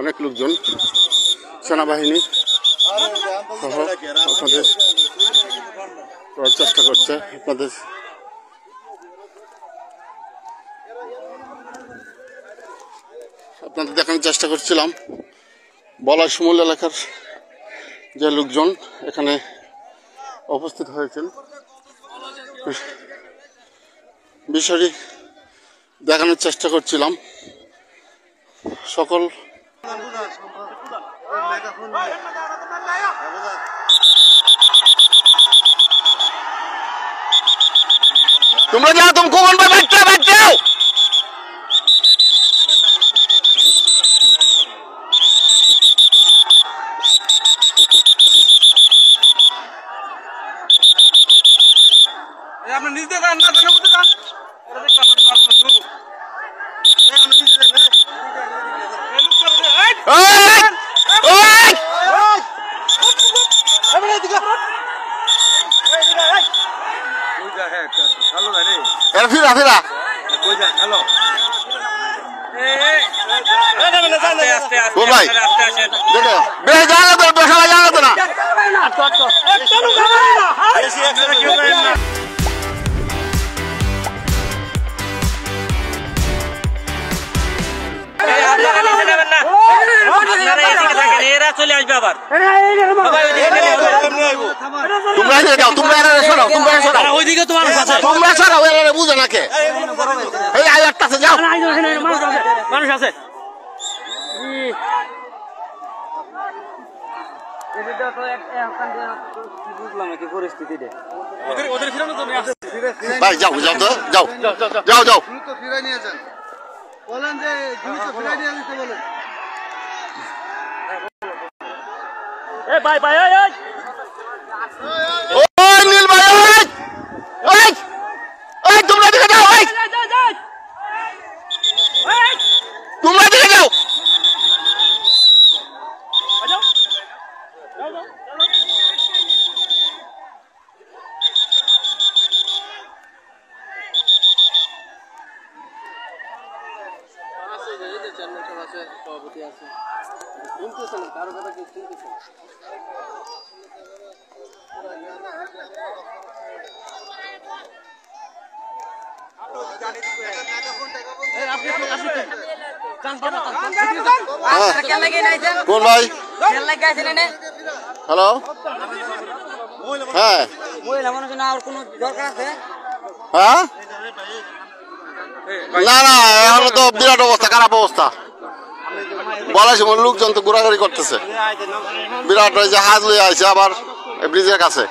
অনেক লোকজন সেনাবাহিনী আপনাদের করার চেষ্টা করছে। আপনাদের দেখানোর চেষ্টা করছিলাম বলাই শিমুল এলাকার যে লোকজন এখানে উপস্থিত হয়েছেন, বিষয়টি দেখানোর চেষ্টা করছিলাম। সকল তোমরা যাও, তুমি কোন বাচ্চা বাচ্চাও আপনি নিজে যান না জানো বুঝতে যান এটা দেখতে পাচ্ছেন চলে আসবে আবার ওইদিকে তোমার বুঝে নাকি মানুষ আছে ভাই যাও যাও তো যাও যাও যাও ফিরাই নিয়ে যান, বলেন যে ফিরাই নিয়ে যেতে বলেন। ভাই ভাই ওই নীল ভাই ওই ওই তোমরা দিকে যাও, ওই তোমরা দিকে যাও। কোন ভাই? হ্যালো, হ্যাঁ হ্যাঁ না না এখন তো বিরাট অবস্থা, খারাপ অবস্থা। বলা লোকজন তো ঘোরাঘুরি করতেছে, বিরাট জাহাজ লয়ে আছে আবার ব্রিজের কাছে।